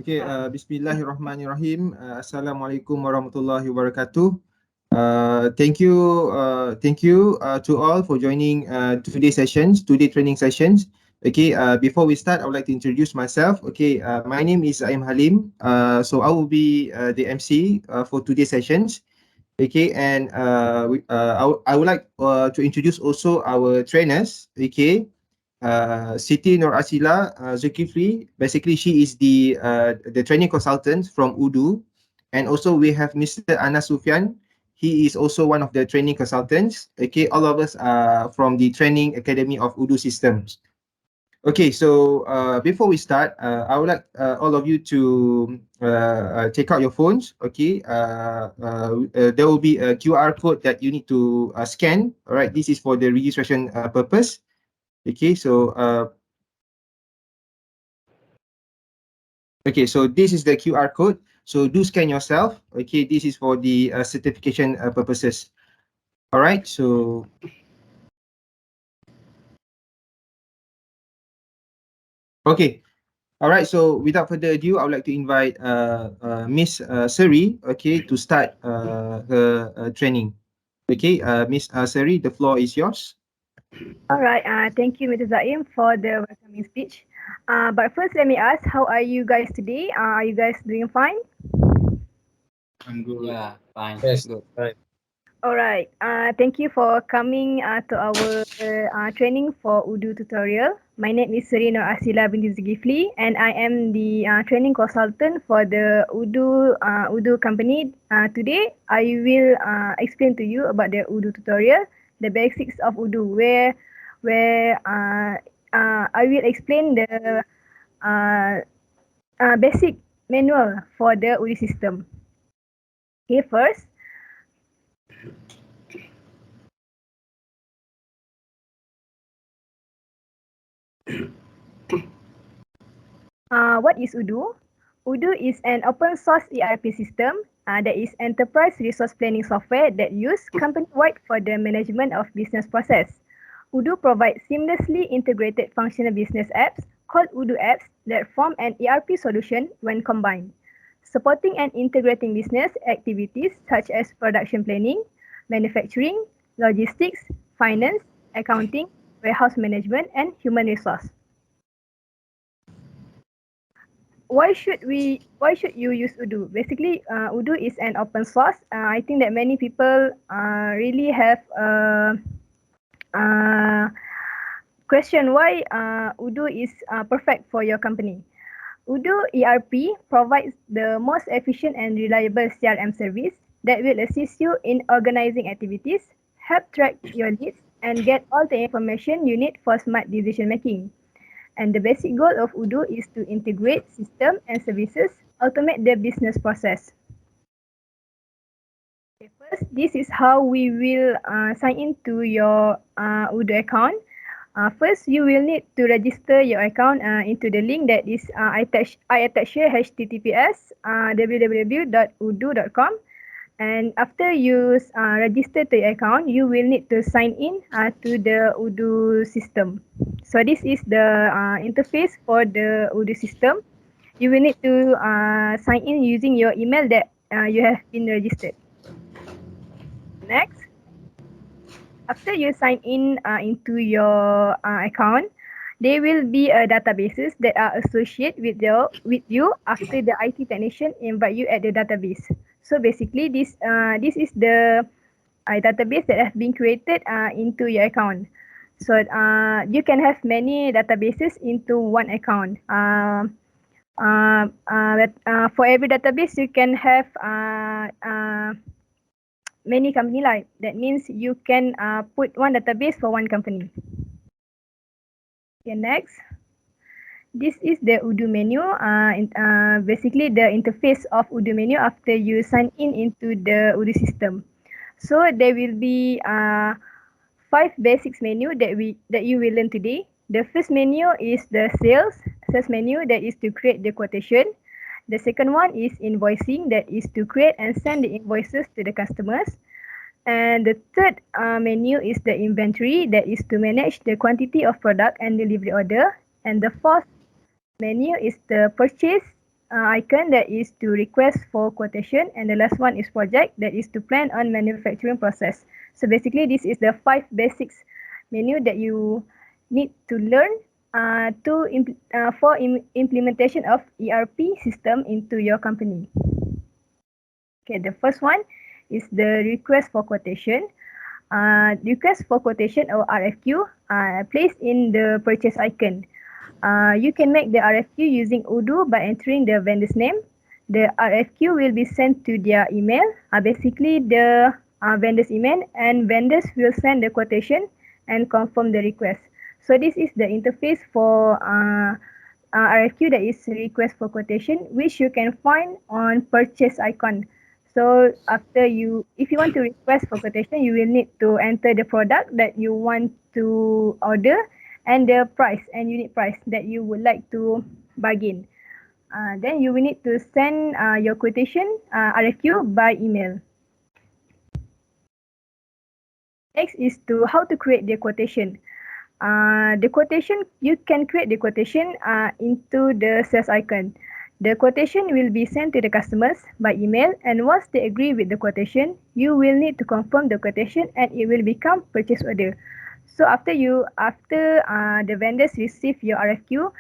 Okay, Bismillahirrahmanirrahim. Assalamualaikum warahmatullahi wabarakatuh. Thank you to all for joining today training sessions. Okay, before we start, I would like to introduce myself. Okay, my name is Aim Halim. So I will be the MC for today's sessions. Okay, and I would like to introduce also our trainers. Okay, Siti Nur Asila Zulkifli. Basically, she is the training consultant from Odoo, and also we have Mr. Anas Sufyan. He is also one of the training consultants. Okay, all of us are from the Training Academy of Odoo Systems. Okay, so before we start, I would like all of you to take out your phones. Okay, there will be a QR code that you need to scan. All right, this is for the registration purpose. Okay, so so this is the QR code. So do scan yourself. Okay, this is for the certification purposes. All right, so okay. All right, so without further ado, I would like to invite Miss Seri, okay, to start her training. Okay, Miss Seri, the floor is yours. All right. Thank you, Mr. Zaim, for the welcoming speech. But first, let me ask, how are you guys today? Are you guys doing fine? I'm good. Yeah, fine. Yes, Good. right. All right. Thank you for coming to our training for Odoo tutorial. My name is Serena Asila binti Zulkifli, and I am the training consultant for the Odoo company. Today, I will explain to you about the Odoo tutorial, the basics of Odoo, where I will explain the uh, basic manual for the Odoo system. Okay, first. What is Odoo? Odoo is an open source ERP system that is enterprise resource planning software that used company-wide for the management of business process. Odoo provides seamlessly integrated functional business apps called Odoo apps that form an ERP solution when combined, supporting and integrating business activities such as production planning, manufacturing, logistics, finance, accounting, warehouse management, and human resource. Why should you use Odoo? Basically, Odoo is an open source. I think that many people really have a question why Odoo is perfect for your company. Odoo ERP provides the most efficient and reliable CRM service that will assist you in organizing activities, help track your leads, and get all the information you need for smart decision making. And the basic goal of Odoo is to integrate system and services, automate the business process. Okay, first, this is how we will sign into your Odoo account. First, you will need to register your account into the link that is I attach here, https www.odoo.com. And after you register to your account, you will need to sign in to the Odoo system. So this is the interface for the Odoo system. You will need to sign in using your email that you have been registered. Next, after you sign in into your account, there will be databases that are associated with you after the IT technician invite you at the database. So basically, this is the database that has been created into your account. So you can have many databases into one account. For every database, you can have many company like that means you can put one database for one company. Okay, next. This is the Odoo menu. Basically, the interface of Odoo menu after you sign in into the Odoo system. So there will be 5 basics menu that you will learn today. The first menu is the sales menu, that is to create the quotation. The second one is invoicing, that is to create and send the invoices to the customers. And the third menu is the inventory, that is to manage the quantity of product and delivery order. And the fourth menu is the purchase icon, that is to request for quotation, and the last one is project, that is to plan on manufacturing process. So basically this is the 5 basics menu that you need to learn for implementation of ERP system into your company. Okay, the first one is the request for quotation. Request for quotation or RFQ placed in the purchase icon. You can make the RFQ using Odoo by entering the vendor's name. The RFQ will be sent to their email, basically the vendor's email, and vendors will send the quotation and confirm the request. So this is the interface for RFQ, that is request for quotation, which you can find on purchase icon. So if you want to request for quotation, you will need to enter the product that you want to order and the price and unit price that you would like to bargain. Then you will need to send your quotation RFQ by email. Next is to how to create the quotation. The quotation, you can create the quotation into the sales icon. The quotation will be sent to the customers by email, and once they agree with the quotation, you will need to confirm the quotation and it will become purchase order. So after the vendors receive your RFQ,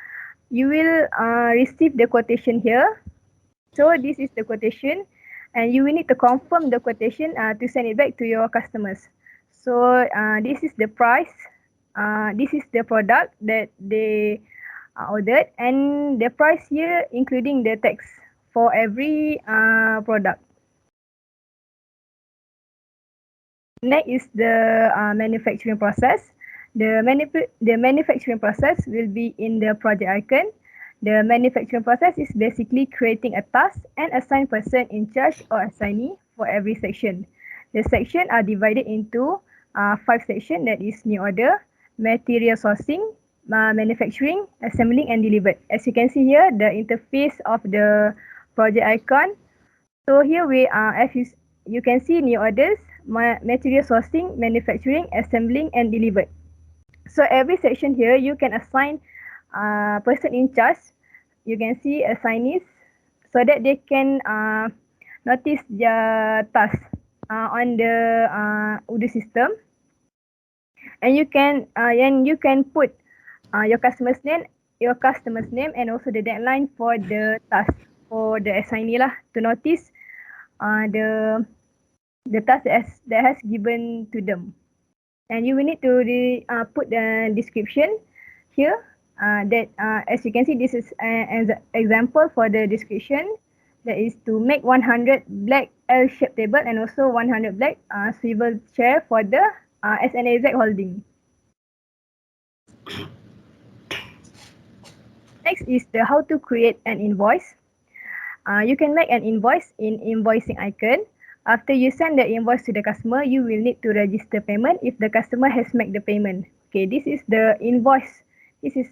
you will receive the quotation here. So this is the quotation, and you will need to confirm the quotation to send it back to your customers. So this is the price. This is the product that they ordered, and the price here including the tax for every product. Next is the manufacturing process. The manufacturing process will be in the project icon. The manufacturing process is basically creating a task and assign person in charge or assignee for every section. The sections are divided into 5 sections, that is new order, material sourcing, manufacturing, assembling and delivered. As you can see here, the interface of the project icon. So here we are, as you can see, new orders, material sourcing, manufacturing, assembling and delivered. So every section here, you can assign person in charge. You can see assignees so that they can notice their task on the Odoo system. And you can put your customer's name and also the deadline for the task for the assignee lah, to notice the task that has given to them. And you will need to put the description here. That as you can see, this is an example for the description. That is to make 100 black L-shaped table and also 100 black swivel chair for the SNAZ holding. Next is the how to create an invoice. You can make an invoice in invoicing icon. After you send the invoice to the customer, you will need to register payment if the customer has made the payment. Okay, this is the invoice. This is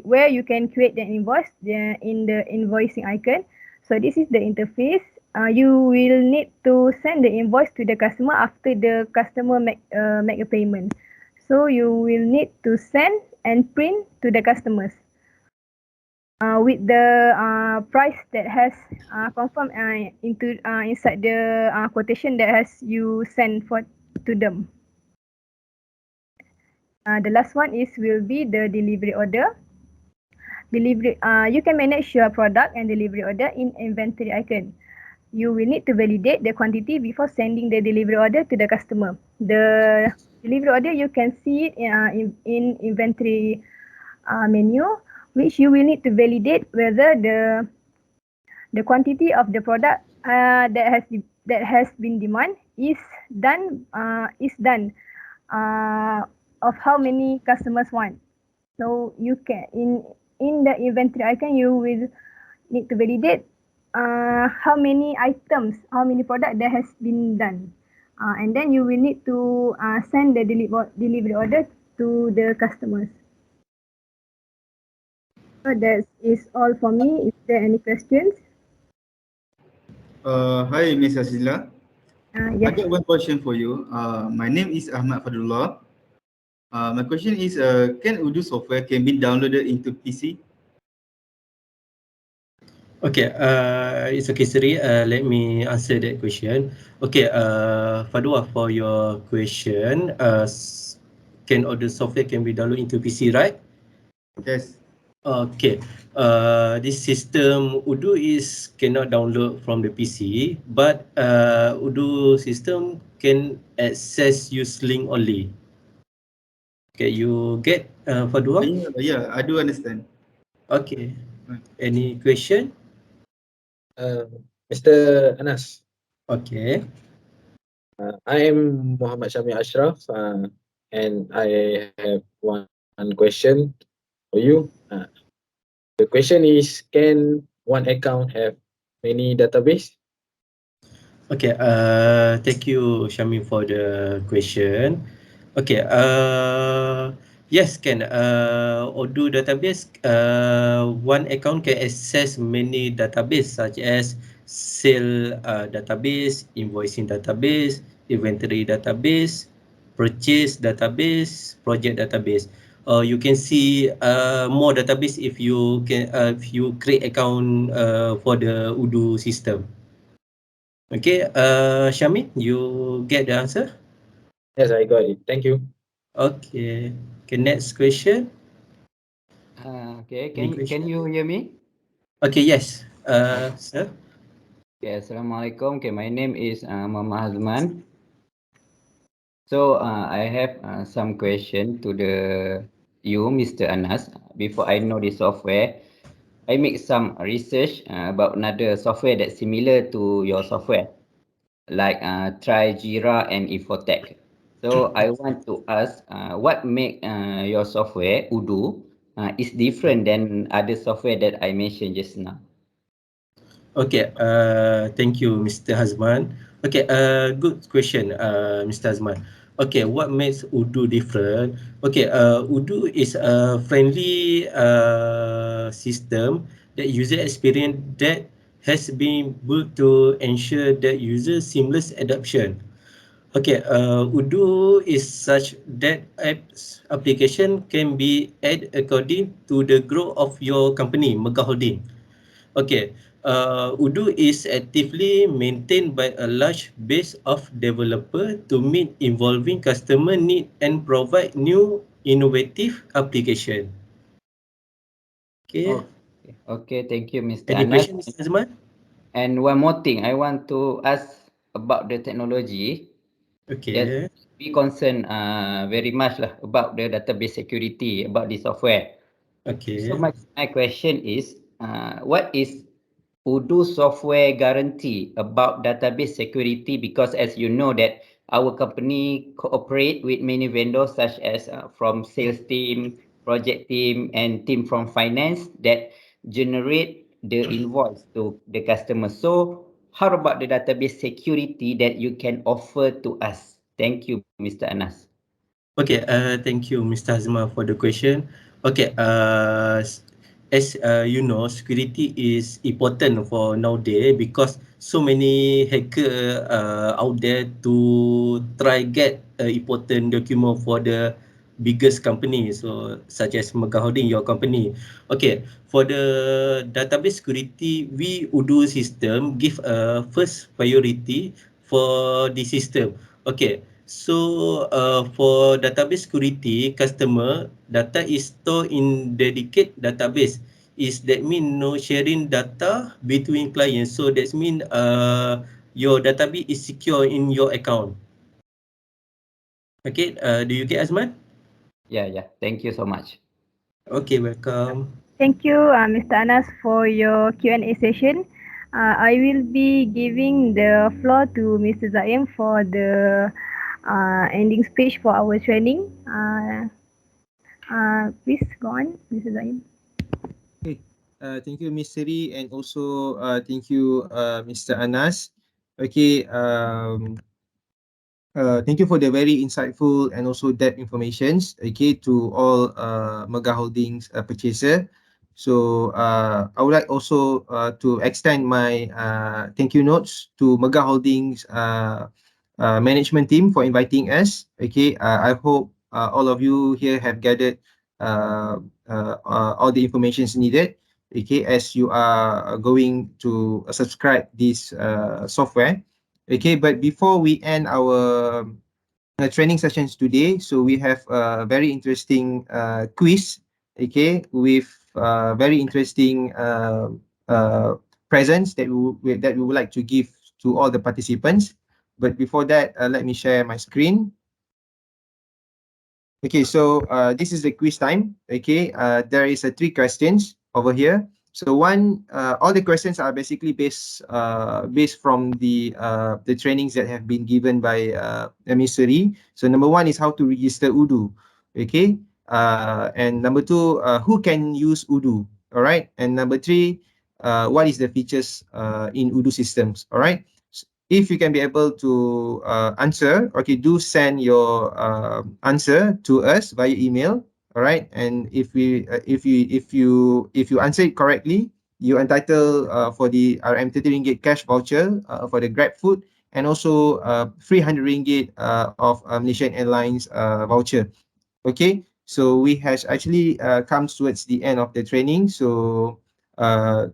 where you can create the invoice in the invoicing icon. So this is the interface. You will need to send the invoice to the customer after the customer make a payment. So you will need to send and print to the customers with the price that has confirmed inside the quotation that has you send to them. The last one will be the delivery order. You can manage your product and delivery order in inventory icon. You will need to validate the quantity before sending the delivery order to the customer. The delivery order, you can see it in inventory menu, which you will need to validate whether the quantity of the product that has been demand is done of how many customers want. So you can in the inventory icon, you will need to validate how many items, how many product that has been done, and then you will need to send the delivery order to the customers. So that is all for me. Is there any questions? Hi, Ms. Azila. Yes. I got one question for you. My name is Ahmad Fadullah. My question is, can Odoo software can be downloaded into PC? Okay, it's okay, Sri. Let me answer that question. Okay, Fadwa, for your question, can all the software can be downloaded into PC, right? Yes. Okay, this system Odoo is cannot download from the PC, but Odoo system can access use link only. Okay, you get Fadwa? Yeah, I do understand. Okay, Right. any question? Mr. Anas, Okay. I am Muhammad Syami Ashraf, and I have one question for you. The question is, can one account have many database? Okay, thank you, Shami, for the question. Okay, yes, can. Odoo database, one account can access many database such as sale database, invoicing database, inventory database, purchase database, project database. You can see more database if you create account for the Odoo system. Okay, Shamin, you get the answer? Yes, I got it. Thank you. Okay. Okay, next question. Okay, Any can question? you hear me? Okay, yes. Sir? Okay, Assalamualaikum. Okay, my name is Muhammad Hazman. So I have some question to you, Mr. Anas. Before I know the software, I make some research about another software that's similar to your software, like Try Jira and Infotech. So I want to ask, what make your software Odoo is different than other software that I mentioned just now? Okay, thank you, Mr. Hazman. Okay, good question, Mr. Hazman. Okay, what makes Odoo different? Okay, Odoo is a friendly system that user experience that has been built to ensure that user seamless adoption. Okay, Odoo is such that application can be added according to the growth of your company, Mega Holding. Okay, Odoo is actively maintained by a large base of developers to meet evolving customer needs and provide new innovative application. Okay, Okay, thank you, Mr. any Anas. question, Mr. Azman? And one more thing, I want to ask about the technology. Yes, Okay, we concern very much lah about the database security about the software. So okay. my question is, what is Odoo software guarantee about database security? Because as you know that our company cooperate with many vendors such as from sales team, project team, and team from finance that generate the invoice to the customer. So how about the database security that you can offer to us? Thank you, Mr. Anas. Okay, thank you, Mr. Hazma, for the question. Okay, as you know, security is important for nowadays because so many hacker out there to try get important document for the biggest company, so such as Mega Holding, your company. Okay, for the database security, we Odoo system give a first priority for the system. Okay, so for database security, customer data is stored in dedicated database. Is that mean no sharing data between clients? So that mean your database is secure in your account. Okay, do you get Azman? Yeah. Thank you so much. Okay, welcome. Thank you, Mr. Anas, for your Q&A session. I will be giving the floor to Mr. Zaim for the ending speech for our training. Please go on, Mr. Zaim. Okay. Thank you, Miss Siri, and also thank you, Mr. Anas. Okay. Thank you for the very insightful and also depth informations. Okay, to all Mega Holdings purchaser. So I would like also to extend my thank you notes to Mega Holdings management team for inviting us. Okay, I hope all of you here have gathered all the informations needed. okay, as you are going to subscribe this software. Okay, but before we end our training sessions today, so we have a very interesting quiz, okay, with very interesting presents that we would like to give to all the participants. But before that, let me share my screen. Okay, so this is the quiz time. Okay, there is three questions over here. So all the questions are basically based from the trainings that have been given by Emissary. So number one is how to register Odoo. Okay, and number two, who can use Odoo? All right, and number three, what is the features in Odoo systems? All right. If you can be able to answer, okay, do send your answer to us via email. All right, and if you answer it correctly, you entitled for the RM30 ringgit cash voucher for the Grab food, and also free 100 ringgit of Malaysian Airlines voucher. Okay, so we has actually come towards the end of the training. So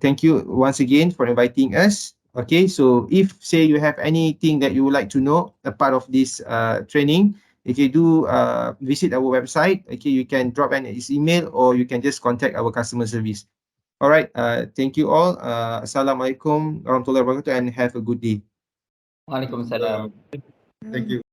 thank you once again for inviting us. Okay, so if say you have anything that you would like to know a part of this training, if you do visit our website, okay, you can drop an email or you can just contact our customer service. All right, thank you all. Assalamualaikum warahmatullahi wabarakatuh and have a good day. Waalaikumsalam. Thank you.